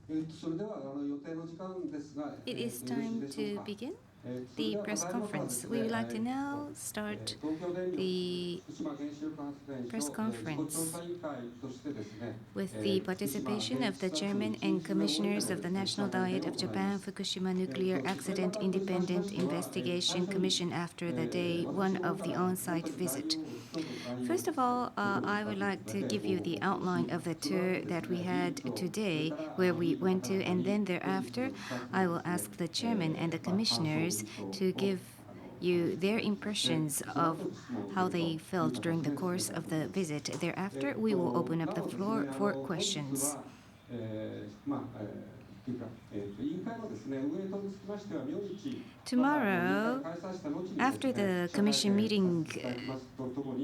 It is time to begin the press conference. We would like to now start the press conference with the participation of the Chairman and Commissioners of the National Diet of Japan Fukushima Nuclear Accident Independent Investigation Commission after the day one of the on-site visit. First of all, I would like to give you the outline of the tour that we had today, where we went to, and then thereafter, I will ask the chairman and the commissioners to give you their impressions of how they felt during the course of the visit. Thereafter, we will open up the floor for questions. Tomorrow, after the commission meeting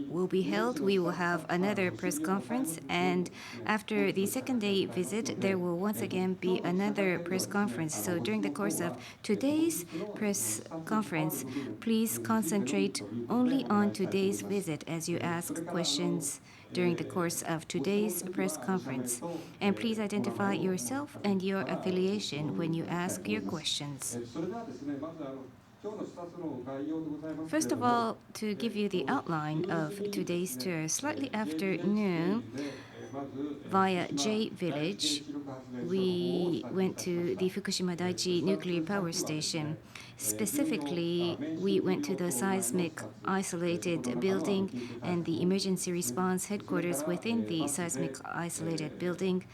will be held, we will have another press conference, and after the second day visit, there will once again be another press conference. So during the course of today's press conference, please concentrate only on today's visit as you ask questions during the course of today's press conference. And please identify yourself and your affiliation when you ask your questions. First of all, to give you the outline of today's tour, slightly after noon, via J Village, we went to the Fukushima Daiichi nuclear power station. Specifically, we went to the seismic isolated building and the emergency response headquarters within the seismic isolated building.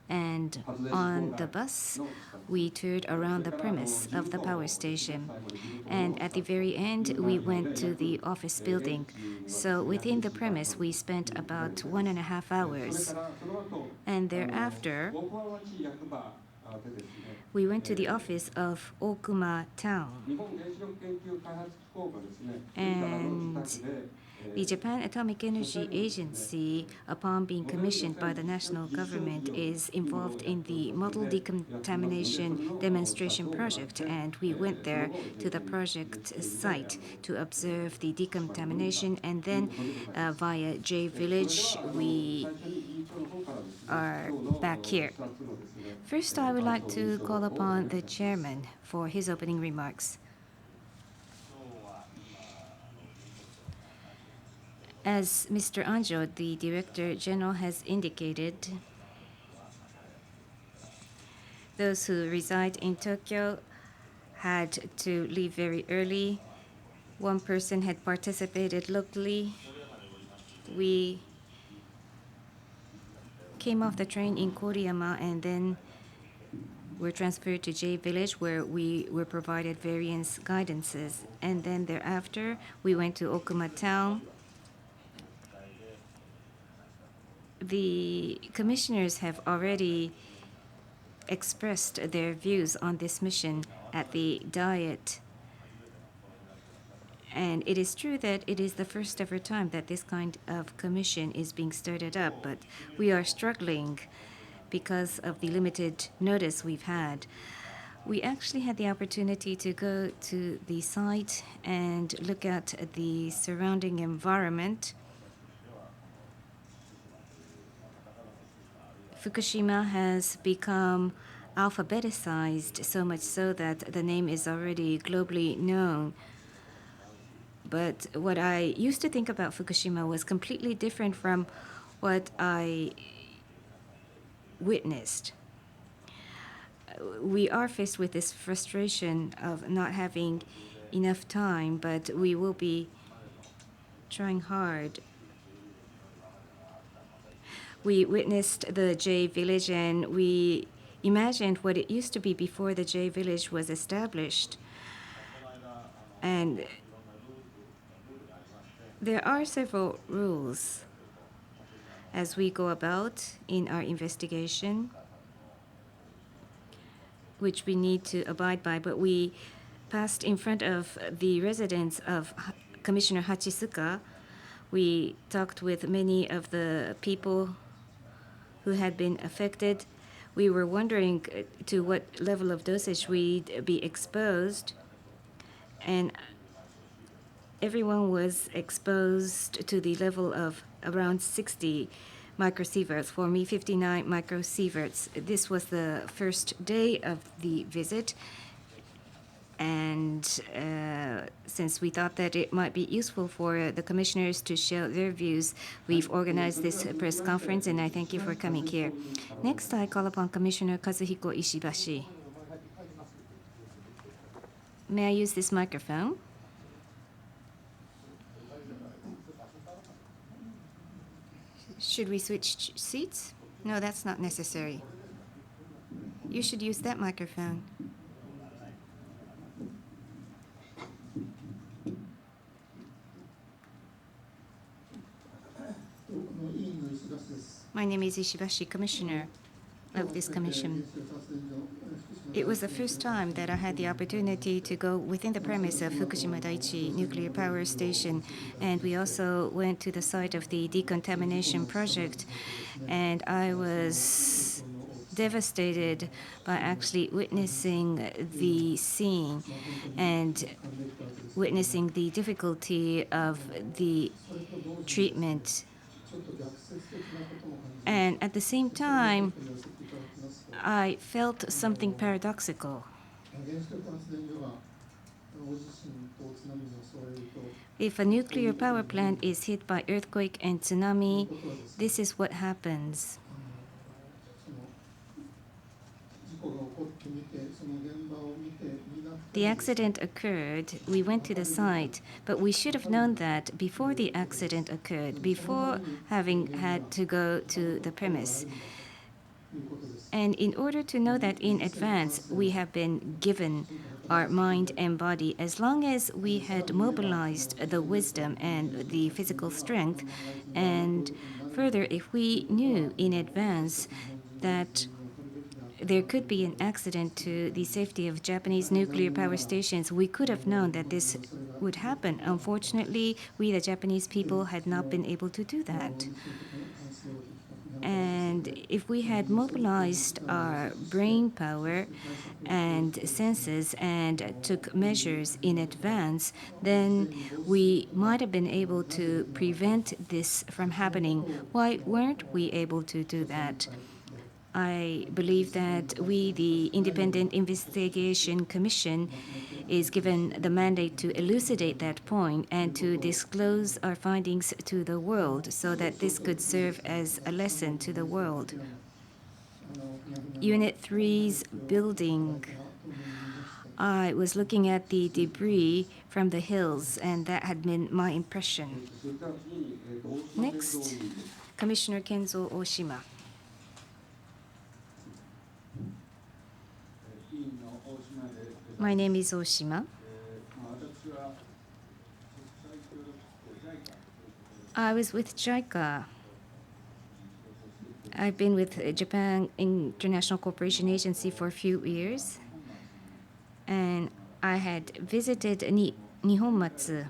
And on the bus, we toured around the premise of the power station. And at the very end, we went to the office building. So within the premise, we spent about 1.5 hours. And thereafter, we went to the office of Okuma Town. And the Japan Atomic Energy Agency, upon being commissioned by the national government, is involved in the model decontamination demonstration project, and we went there to the project site to observe the decontamination, and then via J Village, we are back here. First, I would like to call upon the chairman for his opening remarks. As Mr. Anjo, the Director General, has indicated, those who reside in Tokyo had to leave very early. One person had participated locally. We came off the train in Koriyama and then were transferred to J Village, where we were provided various guidances. And then thereafter, we went to Okuma Town. The commissioners have already expressed their views on this mission at the Diet. And it is true that it is the first ever time that this kind of commission is being started up, but we are struggling because of the limited notice we've had. We actually had the opportunity to go to the site and look at the surrounding environment. Fukushima has become alphabetized, so much so that the name is already globally known. But what I used to think about Fukushima was completely different from what I witnessed. We are faced with this frustration of not having enough time, but we will be trying hard. We witnessed the J Village and we imagined what it used to be before the J Village was established. And there are several rules as we go about in our investigation, which we need to abide by. But we passed in front of the residence of Commissioner Hachisuka. We talked with many of the people who had been affected. We were wondering to what level of dosage we'd be exposed, and everyone was exposed to the level of around 60 microsieverts. For me, 59 microsieverts. This was the first day of the visit. And since we thought that it might be useful for the commissioners to share their views, we've organized this press conference, and I thank you for coming here. Next, I call upon Commissioner Kazuhiko Ishibashi. May I use this microphone? Should we switch seats? No, that's not necessary. You should use that microphone. My name is Ishibashi, Commissioner of this commission. It was the first time that I had the opportunity to go within the premise of Fukushima Daiichi nuclear power station, and we also went to the site of the decontamination project, and I was devastated by actually witnessing the scene and witnessing the difficulty of the treatment. And at the same time, I felt something paradoxical. If a nuclear power plant is hit by earthquake and tsunami, this is what happens. The accident occurred, we went to the site, but we should have known that before the accident occurred, before having had to go to the premise. And in order to know that in advance, we have been given our mind and body. As long as we had mobilized the wisdom and the physical strength, and further, if we knew in advance that there could be an accident to the safety of Japanese nuclear power stations, we could have known that this would happen. Unfortunately, we, the Japanese people, had not been able to do that. And if we had mobilized our brain power and senses and took measures in advance, then we might have been able to prevent this from happening. Why weren't we able to do that? I believe that we, the Independent Investigation Commission, is given the mandate to elucidate that point and to disclose our findings to the world so that this could serve as a lesson to the world. Unit 3's building, I was looking at the debris from the hills, and that had been my impression. Next, Commissioner Kenzo Oshima. My name is Oshima. I was with JICA. I've been with Japan International Cooperation Agency for a few years, and I had visited Nihonmatsu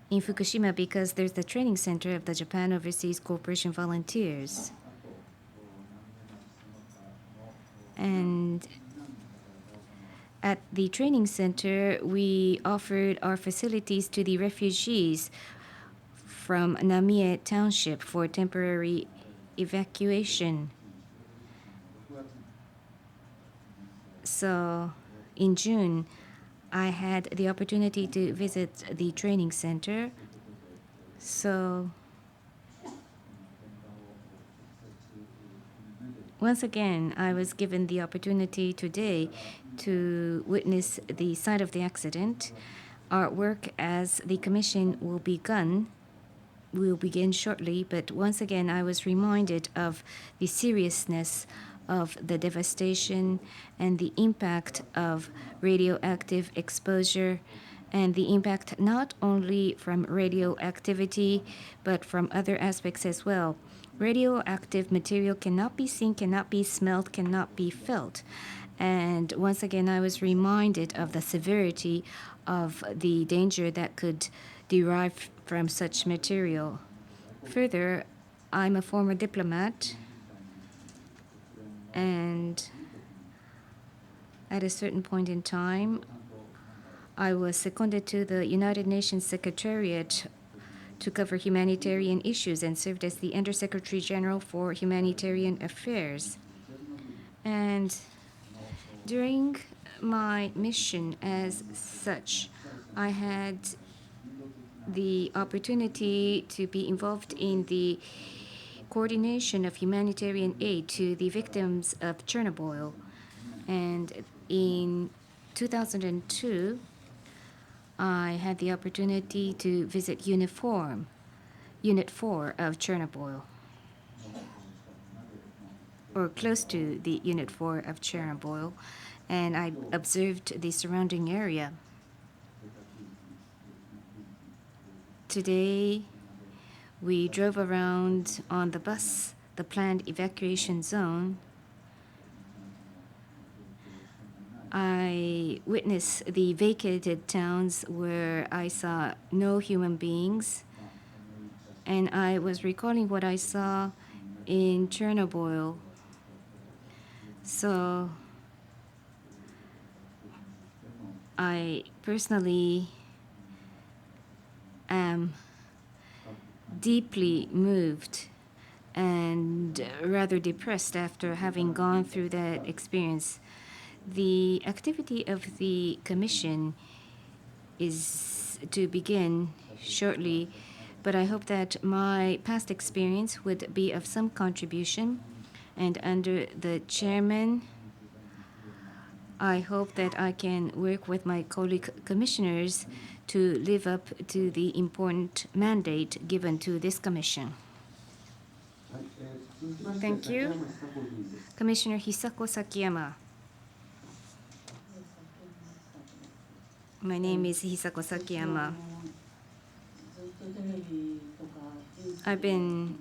in Fukushima because there's the training center of the Japan Overseas Cooperation Volunteers. And at the training center, we offered our facilities to the refugees from Namie Township for temporary evacuation. So in June, I had the opportunity to visit the training center. So once again, I was given the opportunity today to witness the site of the accident. Our work as the Commission will begin shortly, but once again, I was reminded of the seriousness of the devastation and the impact of radioactive exposure, and the impact not only from radioactivity, but from other aspects as well. Radioactive material cannot be seen, cannot be smelled, cannot be felt. And once again, I was reminded of the severity of the danger that could derive from such material. Further, I'm a former diplomat, and at a certain point in time, I was seconded to the United Nations Secretariat to cover humanitarian issues and served as the Undersecretary General for Humanitarian Affairs. And during my mission as such, I had the opportunity to be involved in the coordination of humanitarian aid to the victims of Chernobyl. And in 2002, I had the opportunity to visit Unit 4 of Chernobyl, or close to the Unit 4 of Chernobyl, and I observed the surrounding area. Today, we drove around on the bus, the planned evacuation zone. I witnessed the vacated towns where I saw no human beings, and I was recalling what I saw in Chernobyl. So I personally am deeply moved and rather depressed after having gone through that experience. The activity of the Commission is to begin shortly, but I hope that my past experience would be of some contribution. And under the chairman, I hope that I can work with my colleague commissioners to live up to the important mandate given to this commission. Thank you. Commissioner Hisako Sakiyama. My name is Hisako Sakiyama. I've been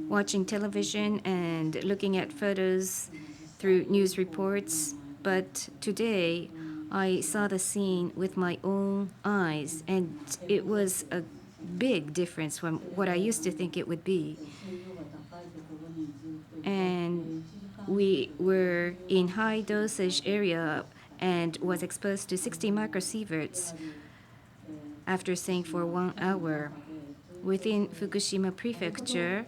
watching television and looking at photos through news reports, but today I saw the scene with my own eyes, and it was a big difference from what I used to think it would be. And we were in high dosage area and was exposed to 60 microsieverts after staying for 1 hour. Within Fukushima Prefecture,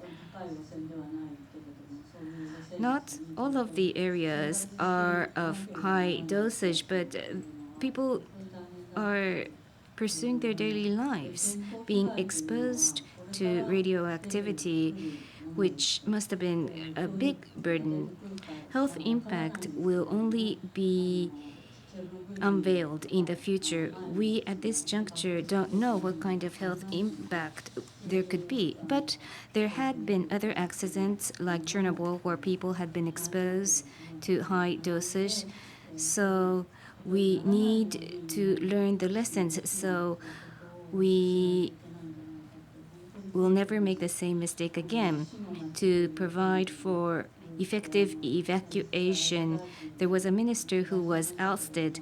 not all of the areas are of high dosage, but people are pursuing their daily lives, being exposed to radioactivity, which must have been a big burden. Health impact will only be unveiled in the future. We at this juncture don't know what kind of health impact there could be, but there had been other accidents like Chernobyl where people had been exposed to high dosage. So we need to learn the lessons so we will never make the same mistake again. To provide for effective evacuation, there was a minister who was ousted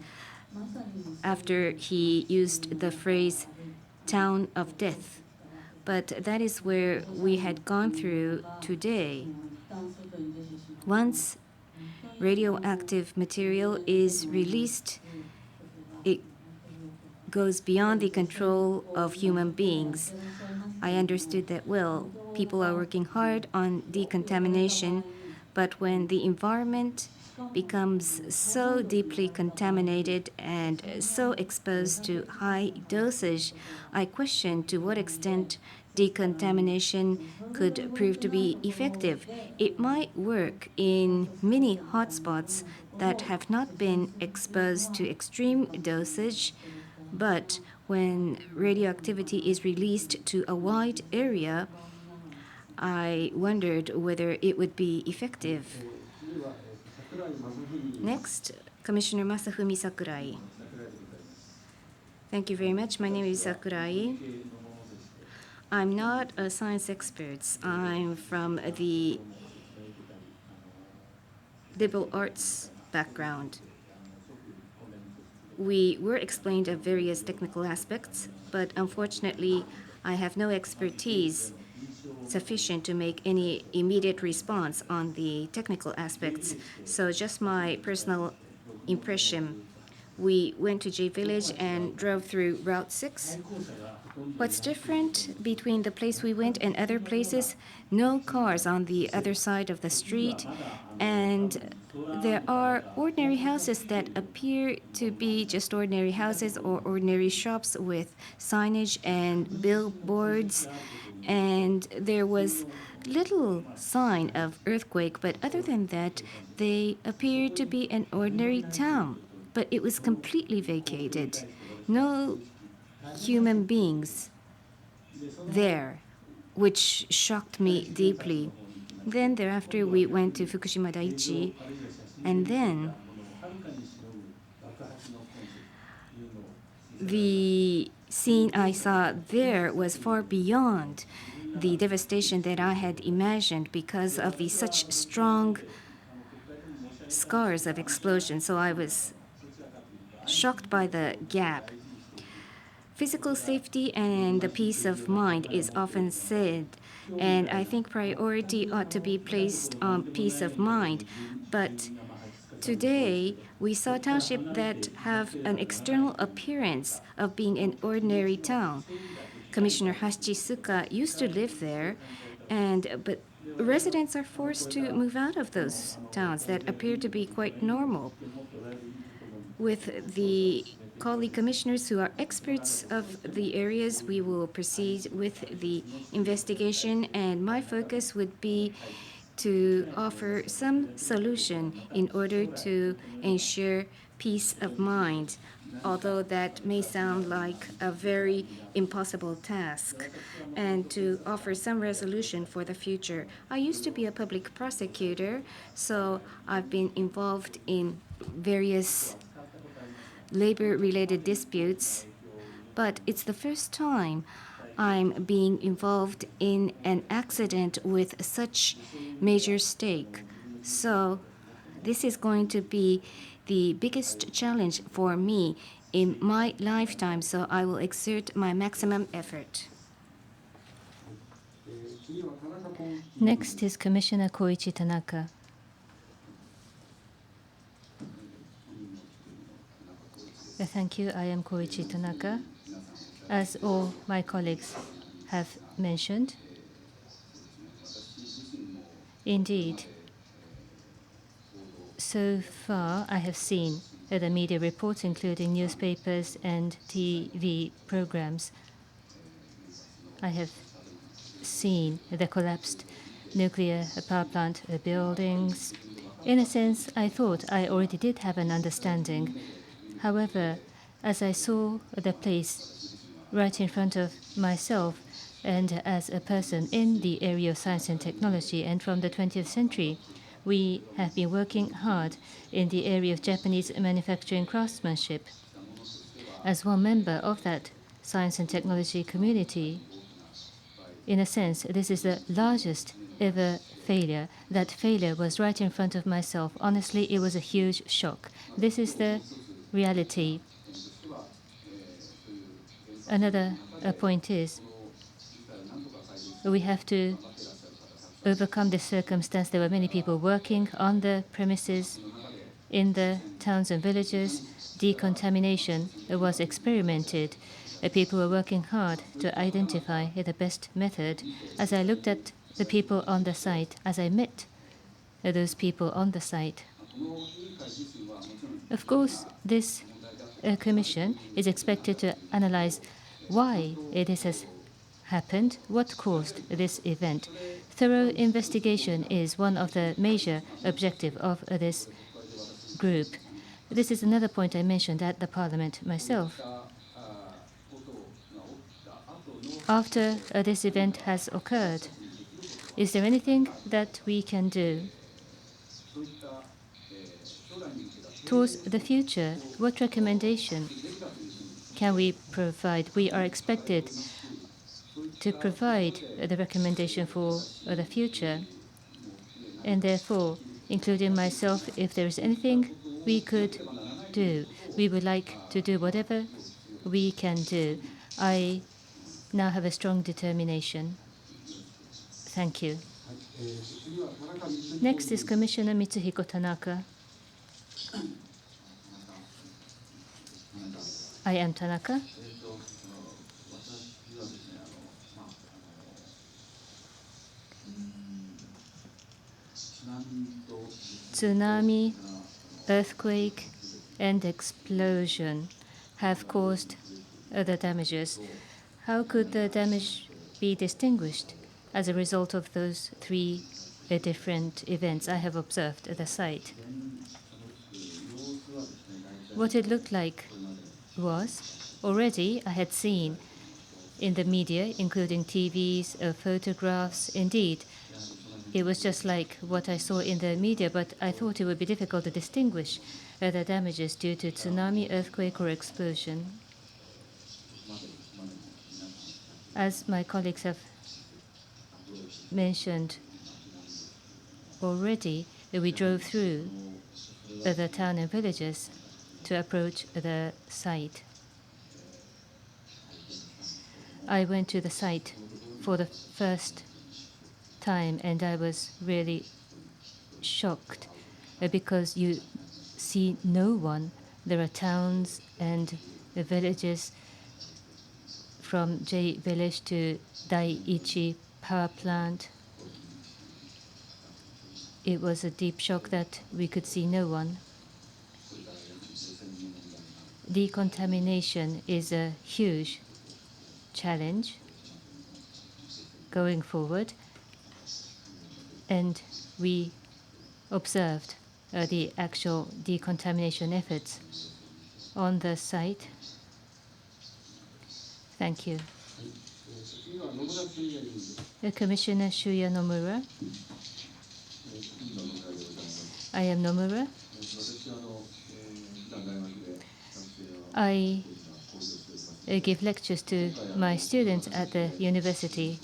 after he used the phrase town of death. But that is where we had gone through today. Once radioactive material is released, it goes beyond the control of human beings. I understood that well. People are working hard on decontamination, but when the environment becomes so deeply contaminated and so exposed to high dosage, I question to what extent decontamination could prove to be effective. It might work in many hotspots that have not been exposed to extreme dosage, but when radioactivity is released to a wide area, I wondered whether it would be effective. Next, Commissioner Masafumi Sakurai. Thank you very much. My name is Sakurai. I'm not a science expert. I'm from the liberal arts background. We were explained of various technical aspects, but unfortunately, I have no expertise sufficient to make any immediate response on the technical aspects. So just my personal impression. we went to J Village and drove through Route 6. What's different between the place we went and other places? No cars on the other side of the street, and there are ordinary houses that appear to be just ordinary houses or ordinary shops with signage and billboards, and there was little sign of earthquake, but other than that, they appeared to be an ordinary town. But it was completely vacated. No human beings there, which shocked me deeply. Then thereafter, we went to Fukushima Daiichi, and then the scene I saw there was far beyond the devastation that I had imagined because of the such strong scars of explosion. So I was shocked by the gap. Physical safety and the peace of mind is often said, and I think priority ought to be placed on peace of mind. But today, we saw a township that have an external appearance of being an ordinary town. Commissioner Hachisuka used to live there, but residents are forced to move out of those towns that appear to be quite normal. With the colleague commissioners who are experts of the areas, we will proceed with the investigation, and my focus would be to offer some solution in order to ensure peace of mind, although that may sound like a very impossible task, and to offer some resolution for the future. I used to be a public prosecutor, so I've been involved in various labor-related disputes, but it's the first time I'm being involved in an accident with such major stake. So this is going to be the biggest challenge for me in my lifetime, so I will exert my maximum effort. Next is Commissioner Koichi Tanaka. Thank you. I am Koichi Tanaka. As all my colleagues have mentioned, indeed, so far I have seen the media reports, including newspapers and TV programs. I have seen the collapsed nuclear power plant buildings. In a sense, I thought I already did have an understanding. However, as I saw the place right in front of myself, and as a person in the area of science and technology, and from the 20th century, we have been working hard in the area of Japanese manufacturing craftsmanship. As one member of that science and technology community, in a sense, this is the largest ever failure. That failure was right in front of myself. Honestly, it was a huge shock. This is the reality. Another point is we have to overcome this circumstance. There were many people working on the premises in the towns and villages. Decontamination was experimented. People were working hard to identify the best method. As I looked at the people on the site, as I met those people on the site, of course, this commission is expected to analyze why this has happened, what caused this event. Thorough investigation is one of the major objectives of this group. This is another point I mentioned at the Parliament myself. After this event has occurred, is there anything that we can do towards the future? What recommendation can we provide? We are expected to provide the recommendation for the future, and therefore, including myself, if there is anything we could do, we would like to do whatever we can do. I now have a strong determination. Thank you. Next is Commissioner Mitsuhiko Tanaka. I am Tanaka. Tsunami, earthquake, and explosion have caused the damages. How could the damage be distinguished as a result of those three different events I have observed at the site? What it looked like was already I had seen in the media, including TVs, photographs. Indeed, it was just like what I saw in the media, but I thought it would be difficult to distinguish the damages due to tsunami, earthquake, or explosion. As my colleagues have mentioned already, we drove through the town and villages to approach the site. I went to the site for the first time, and I was really shocked because you see no one. There are towns and villages from J village to NAIIC power plant. It was a deep shock that we could see no one. Decontamination is a huge challenge going forward, and we observed the actual decontamination efforts on the site. Thank you. Commissioner Shuya Nomura. I am Nomura. I give lectures to my students at the university.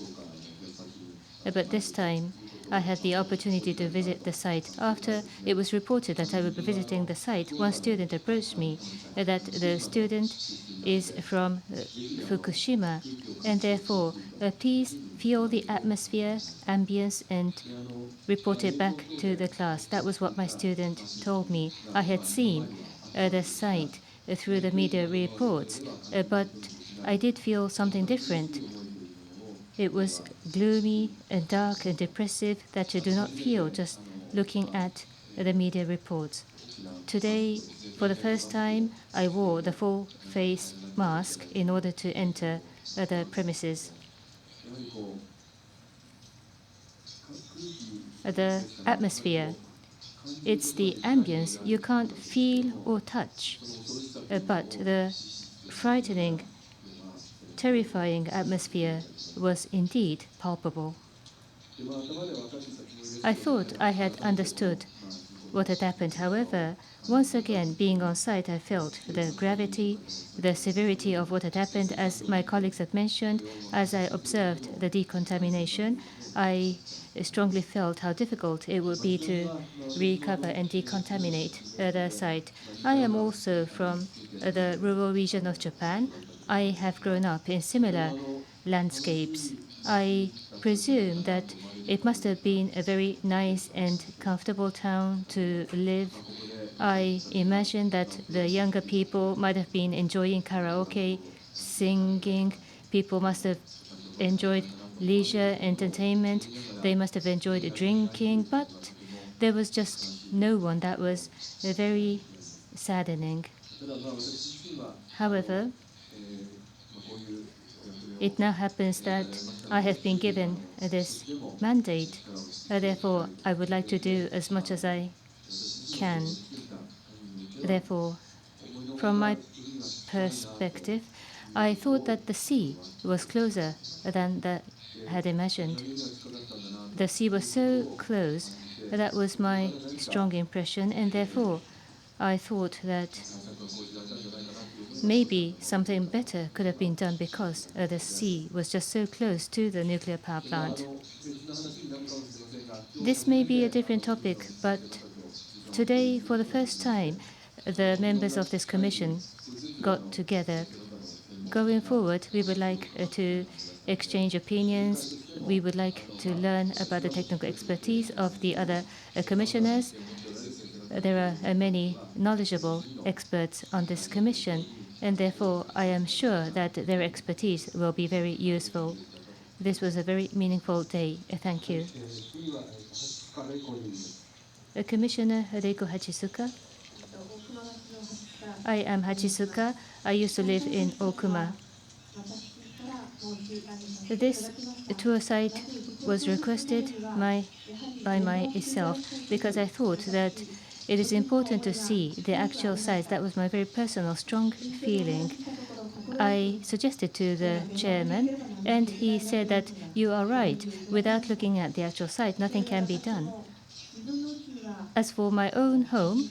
But this time, I had the opportunity to visit the site. After it was reported that I would be visiting the site, one student approached me that the student is from Fukushima, and therefore, please feel the atmosphere, ambience, and report it back to the class. That was what my student told me. I had seen the site through the media reports, but I did feel something different. It was gloomy and dark and depressive that you do not feel just looking at the media reports. Today, for the first time, I wore the full face mask in order to enter the premises. The atmosphere, it's the ambience you can't feel or touch, but the frightening, terrifying atmosphere was indeed palpable. I thought I had understood what had happened. However, once again, being on site, I felt the gravity, the severity of what had happened. As my colleagues have mentioned, as I observed the decontamination, I strongly felt how difficult it would be to recover and decontaminate the site. I am also from the rural region of Japan. I have grown up in similar landscapes. I presume that it must have been a very nice and comfortable town to live. I imagine that the younger people might have been enjoying karaoke, singing. People must have enjoyed leisure, entertainment. They must have enjoyed drinking, but there was just no one. That was very saddening. However, it now happens that I have been given this mandate. Therefore, I would like to do as much as I can. Therefore, from my perspective, I thought that the sea was closer than I had imagined. The sea was so close, that was my strong impression, and therefore I thought that maybe something better could have been done because the sea was just so close to the nuclear power plant. This may be a different topic, but today, for the first time, the members of this commission got together. Going forward, we would like to exchange opinions. We would like to learn about the technical expertise of the other commissioners. There are many knowledgeable experts on this commission, and therefore I am sure that their expertise will be very useful. This was a very meaningful day. Thank you. Commissioner Reiko Hachisuka. I am Hachisuka. I used to live in Okuma. This tour site was requested by myself because I thought that it is important to see the actual sites. That was my very personal, strong feeling. I suggested to the chairman, and he said that you are right. Without looking at the actual site, nothing can be done. As for my own home,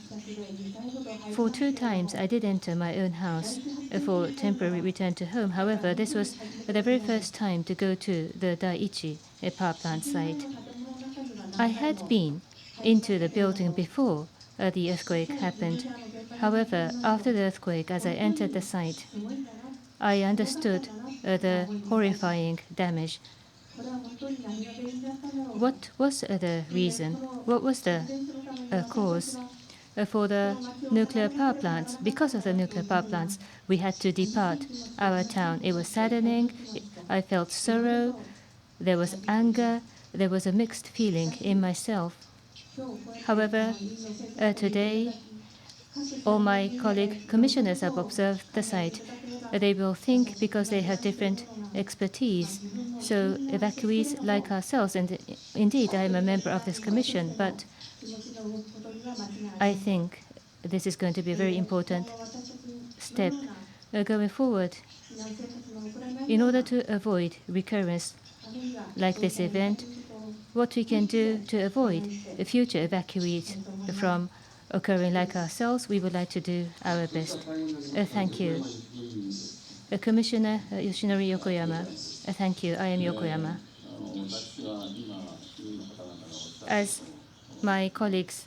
for 2 times I did enter my own house for temporary return to home. However, this was the very first time to go to the NAIIC power plant site. I had been into the building before the earthquake happened. However, after the earthquake, as I entered the site, I understood the horrifying damage. What was the reason? What was the cause for the nuclear power plants? Because of the nuclear power plants, we had to depart our town. It was saddening. I felt sorrow. There was anger. There was a mixed feeling in myself. However, today, all my colleague commissioners have observed the site. They will think because they have different expertise. So evacuees like ourselves, and indeed I am a member of this commission, but I think this is going to be a very important step going forward. In order to avoid recurrence like this event, what we can do to avoid future evacuees from occurring like ourselves, we would like to do our best. Thank you. Commissioner Yoshinori Yokoyama. Thank you. I am Yokoyama. As my colleagues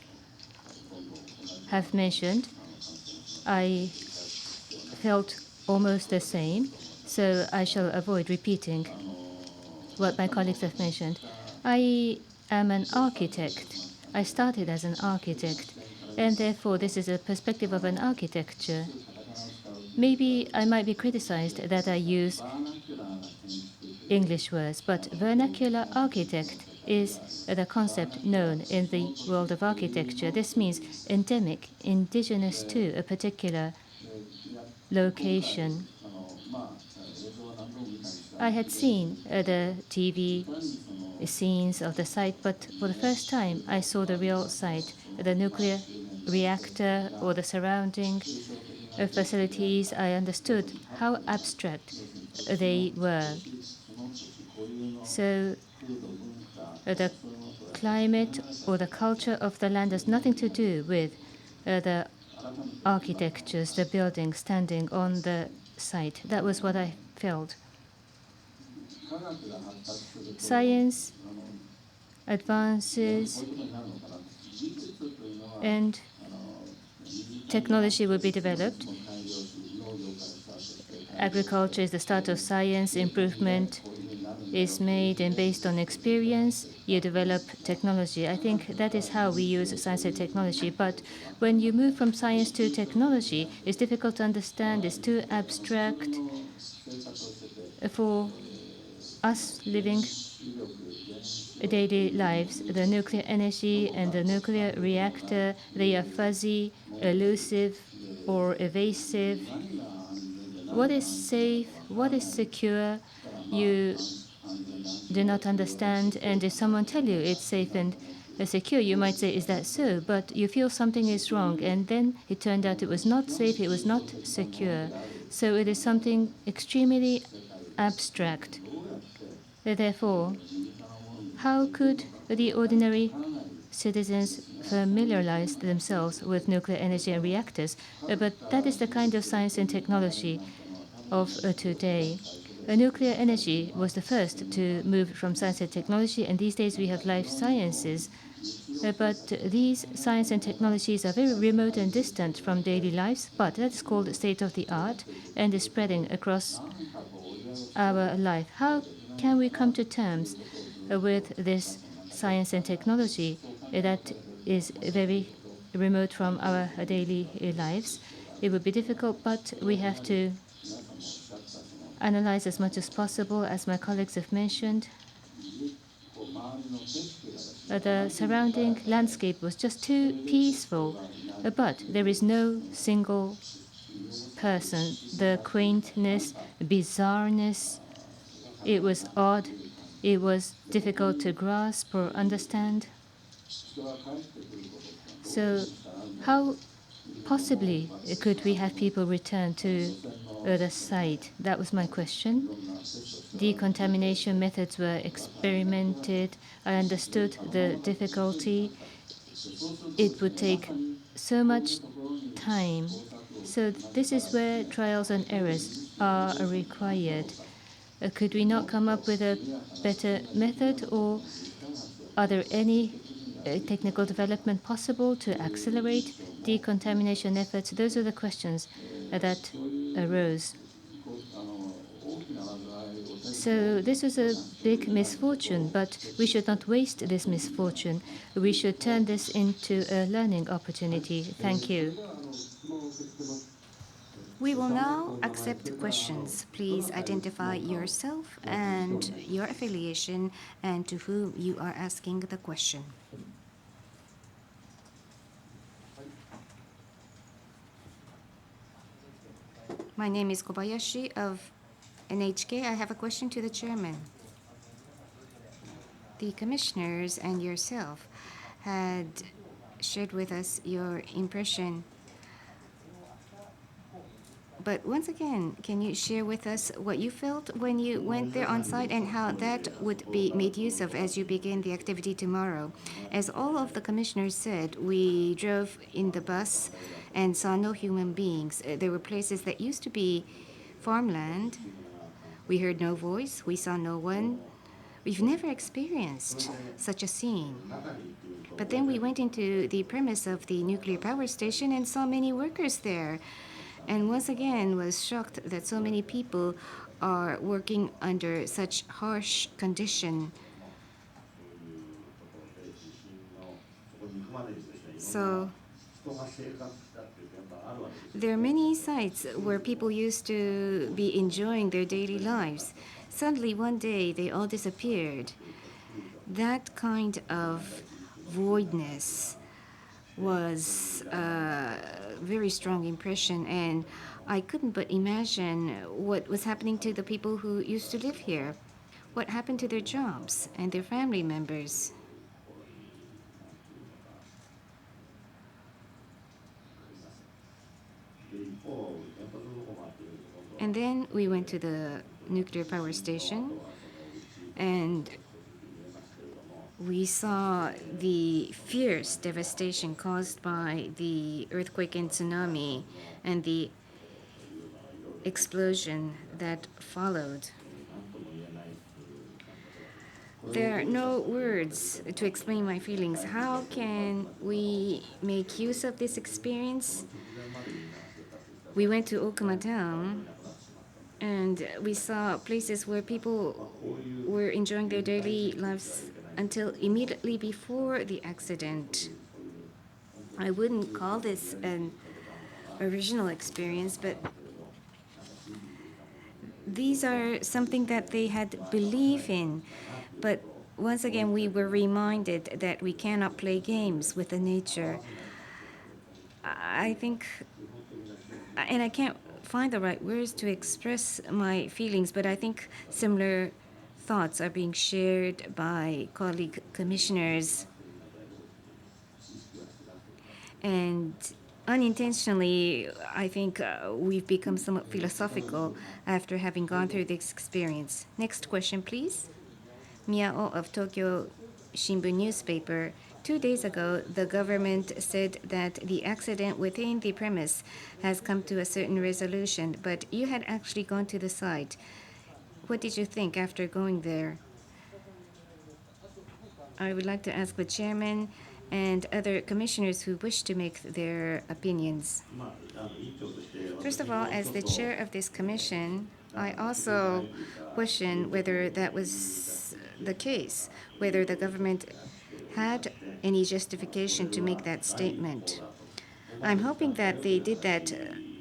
have mentioned, I felt almost the same, so I shall avoid repeating what my colleagues have mentioned. I am an architect. I started as an architect, and therefore this is a perspective of an architecture. Maybe I might be criticized that I use English words, but vernacular architect is the concept known in the world of architecture. This means endemic, indigenous to a particular location. I had seen the TV scenes of the site, but for the first time I saw the real site, the nuclear reactor or the surrounding facilities. I understood how abstract they were. So the climate or the culture of the land has nothing to do with the architectures, the buildings standing on the site. That was what I felt. Science advances and technology will be developed. Agriculture is the start of science. Improvement is made, and based on experience, you develop technology. I think that is how we use science and technology. But when you move from science to technology, it's difficult to understand. It's too abstract. For us living daily lives, the nuclear energy and the nuclear reactor, they are fuzzy, elusive, or evasive. What is safe? What is secure? You do not understand, and if someone tells you it's safe and secure, you might say, is that so? But you feel something is wrong, and then it turned out it was not safe, it was not secure. So it is something extremely abstract. Therefore, how could the ordinary citizens familiarize themselves with nuclear energy and reactors? But that is the kind of science and technology of today. Nuclear energy was the first to move from science and technology, and these days we have life sciences. But these science and technologies are very remote and distant from daily lives, but that is called state-of-the-art and is spreading across our life. How can we come to terms with this science and technology that is very remote from our daily lives? It would be difficult, but we have to analyze as much as possible. As my colleagues have mentioned, the surrounding landscape was just too peaceful, but there is no single person. The quaintness, bizarreness, it was odd, it was difficult to grasp or understand. So how possibly could we have people return to the site? That was my question. Decontamination methods were experimented. I understood the difficulty. It would take so much time. So this is where trials and errors are required. Could we not come up with a better method, or are there any technical development possible to accelerate decontamination efforts? Those are the questions that arose. So this was a big misfortune, but we should not waste this misfortune. We should turn this into a learning opportunity. Thank you. We will now accept questions. Please identify yourself and your affiliation and to whom you are asking the question. My name is Kobayashi of NHK. I have a question to the chairman. The commissioners and yourself had shared with us your impression. But once again, can you share with us what you felt when you went there on site and how that would be made use of as you begin the activity tomorrow? As all of the commissioners said, we drove in the bus and saw no human beings. There were places that used to be farmland. We heard no voice. We saw no one. We've never experienced such a scene. But then we went into the premise of the nuclear power station and saw many workers there. And once again was shocked that so many people are working under such harsh condition. So there are many sites where people used to be enjoying their daily lives. Suddenly one day they all disappeared. That kind of voidness was a very strong impression, and I couldn't but imagine what was happening to the people who used to live here. What happened to their jobs and their family members? And then we went to the nuclear power station, and we saw the fierce devastation caused by the earthquake and tsunami and the explosion that followed. There are no words to explain my feelings. How can we make use of this experience? We went to Okuma Town, and we saw places where people were enjoying their daily lives until immediately before the accident. I wouldn't call this an original experience, but these are something that they had belief in. But once again, we were reminded that we cannot play games with the nature. I think, and I can't find the right words to express my feelings, but I think similar thoughts are being shared by colleague commissioners. And unintentionally, I think we've become somewhat philosophical after having gone through this experience. Next question, please. Miyao of Tokyo Shimbun newspaper. 2 days ago, the government said that the accident within the premise has come to a certain resolution, but you had actually gone to the site. What did you think after going there? I would like to ask the chairman and other commissioners who wish to make their opinions. First of all, as the chair of this commission, I also question whether that was the case, whether the government had any justification to make that statement. I'm hoping that they did that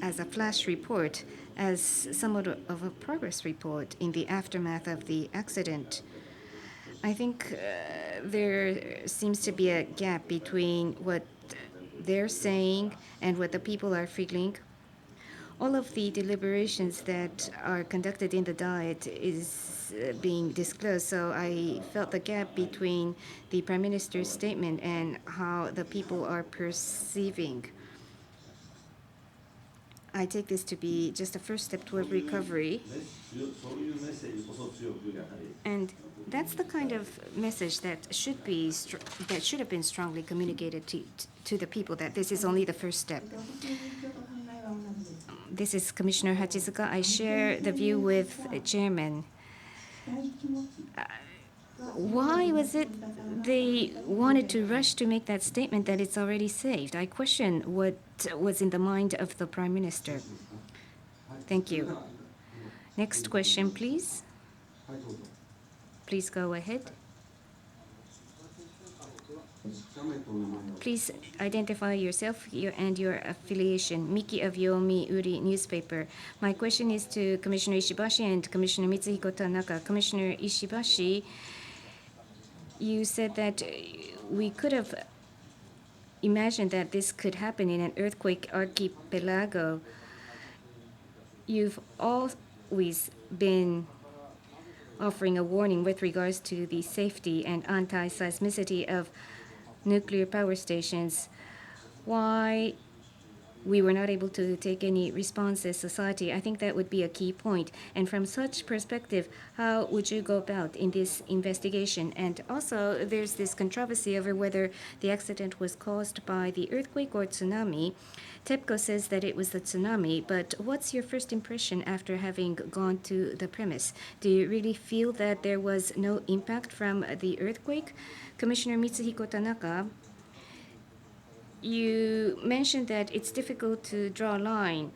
as a flash report, as somewhat of a progress report in the aftermath of the accident. I think there seems to be a gap between what they're saying and what the people are feeling. All of the deliberations that are conducted in the Diet is being disclosed, so I felt the gap between the Prime Minister's statement and how the people are perceiving. I take this to be just a first step toward recovery. And that's the kind of message that should have been strongly communicated to the people, that this is only the first step. This is Commissioner Hachizuka. I share the view with Chairman. Why was it they wanted to rush to make that statement that it's already saved? I question what was in the mind of the Prime Minister. Thank you. Next question, please. Please go ahead. Please identify yourself and your affiliation. Miki of Yomiuri newspaper. My question is to Commissioner Ishibashi and Commissioner Mitsuhiko Tanaka. Commissioner Ishibashi, you said that we could have imagined that this could happen in an earthquake archipelago. You've always been offering a warning with regards to the safety and anti-seismicity of nuclear power stations. Why we were not able to take any response as society, I think that would be a key point. And from such perspective, how would you go about in this investigation? And also, there's this controversy over whether the accident was caused by the earthquake or tsunami. TEPCO says that it was the tsunami, but what's your first impression after having gone to the premise? Do you really feel that there was no impact from the earthquake? Commissioner Mitsuhiko Tanaka, you mentioned that it's difficult to draw a line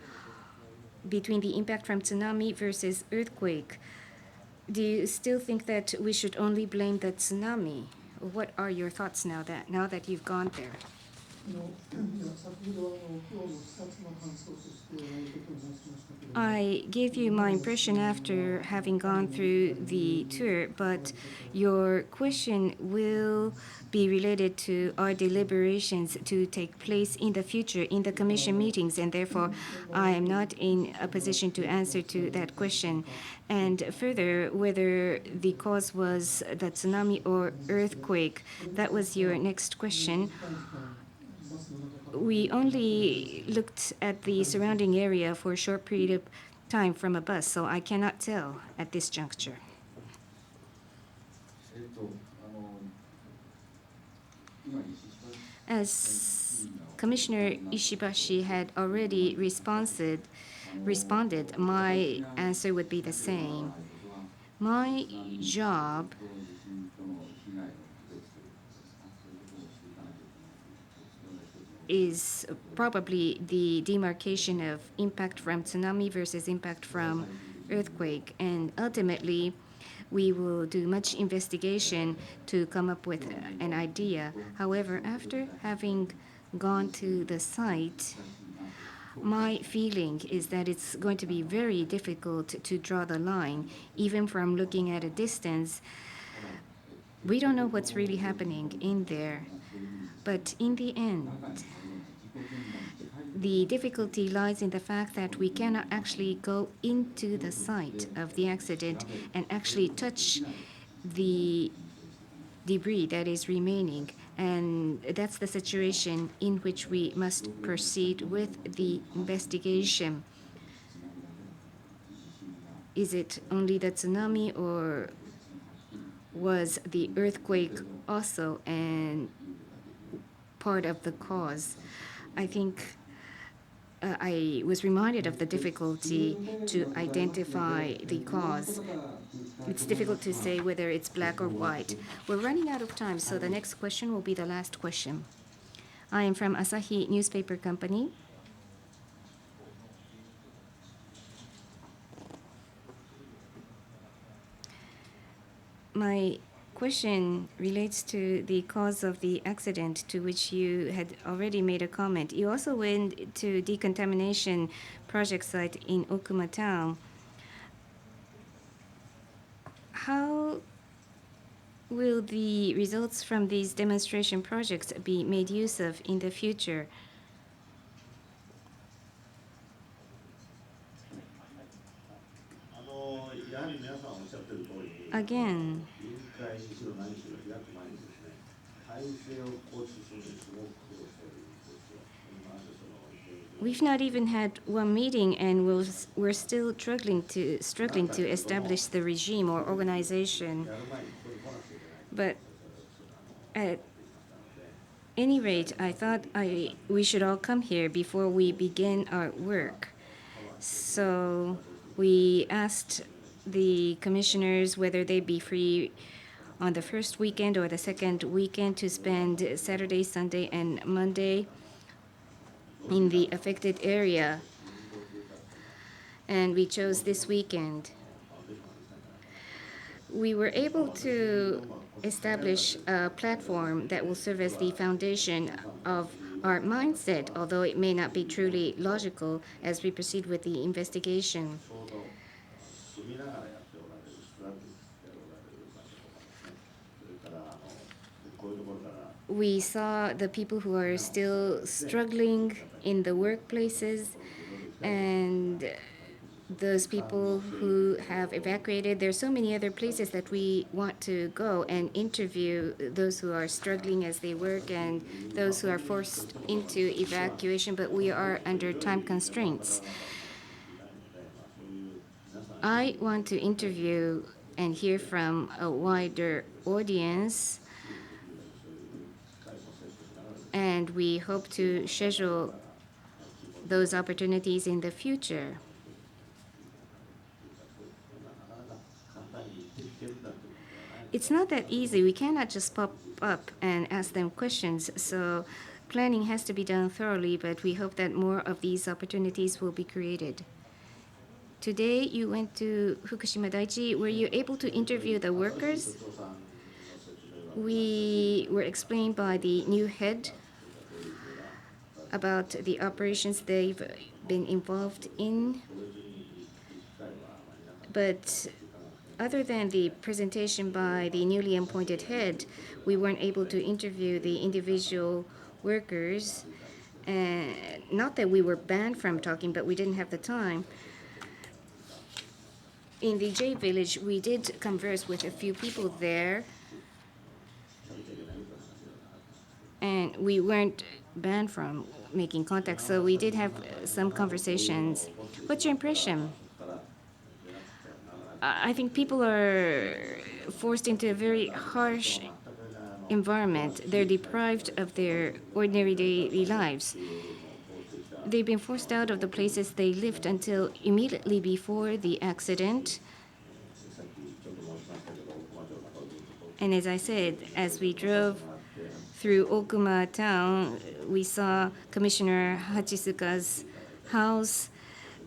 between the impact from tsunami versus earthquake. Do you still think that we should only blame the tsunami? What are your thoughts now that you've gone there? I gave you my impression after having gone through the tour, but your question will be related to our deliberations to take place in the future in the Commission meetings, and therefore I am not in a position to answer to that question. And further, whether the cause was the tsunami or earthquake, that was your next question. We only looked at the surrounding area for a short period of time from a bus, so I cannot tell at this juncture. As Commissioner Ishibashi had already responded, my answer would be the same. My job is probably the demarcation of impact from tsunami versus impact from earthquake. And ultimately, we will do much investigation to come up with an idea. However, after having gone to the site, my feeling is that it's going to be very difficult to draw the line, even from looking at a distance. We don't know what's really happening in there. But in the end, the difficulty lies in the fact that we cannot actually go into the site of the accident and actually touch the debris that is remaining. And that's the situation in which we must proceed with the investigation. Is it only the tsunami, or was the earthquake also and part of the cause? I think I was reminded of the difficulty to identify the cause. It's difficult to say whether it's black or white. We're running out of time, so the next question will be the last question. I am from Asahi Newspaper Company. My question relates to the cause of the accident to which you had already made a comment. You also went to decontamination project site in Okuma town. How will the results from these demonstration projects be made use of in the future? Again, we've not even had one meeting, and we're still struggling to establish the regime or organization. But at any rate, I thought we should all come here before we begin our work. So we asked the commissioners whether they'd be free on the first weekend or the second weekend to spend Saturday, Sunday, and Monday in the affected area. And we chose this weekend. We were able to establish a platform that will serve as the foundation of our mindset, although it may not be truly logical as we proceed with the investigation. We saw the people who are still struggling in the workplaces and those people who have evacuated. There are so many other places that we want to go and interview those who are struggling as they work and those who are forced into evacuation, but we are under time constraints. I want to interview and hear from a wider audience, and we hope to schedule those opportunities in the future. It's not that easy. We cannot just pop up and ask them questions. So planning has to be done thoroughly, but we hope that more of these opportunities will be created. Today, you went to Fukushima Daiichi. Were you able to interview the workers? We were explained by the new head about the operations they've been involved in. But other than the presentation by the newly appointed head, we weren't able to interview the individual workers. Not that we were banned from talking, but we didn't have the time. In the J Village, we did converse with a few people there, and we weren't banned from making contact, so we did have some conversations. What's your impression? I think people are forced into a very harsh environment. They're deprived of their ordinary daily lives. They've been forced out of the places they lived until immediately before the accident. And as I said, as we drove through Okuma town, we saw Commissioner Hachisuka's house,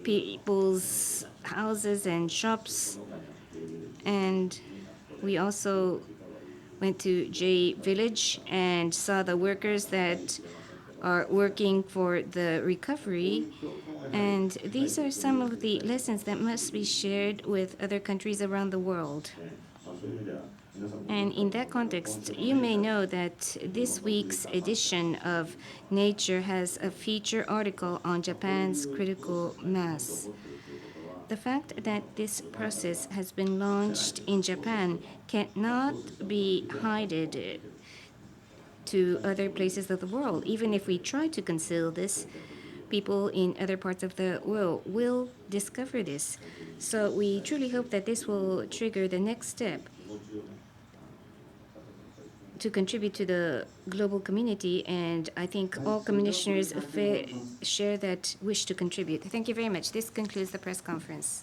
people's houses and shops, and we also went to J Village and saw the workers that are working for the recovery. And these are some of the lessons that must be shared with other countries around the world. And in that context, you may know that this week's edition of Nature has a feature article on Japan's critical mass. The fact that this process has been launched in Japan cannot be hidden to other places of the world. Even if we try to conceal this, people in other parts of the world will discover this. So we truly hope that this will trigger the next step to contribute to the global community, and I think all commissioners share that wish to contribute. Thank you very much. This concludes the press conference.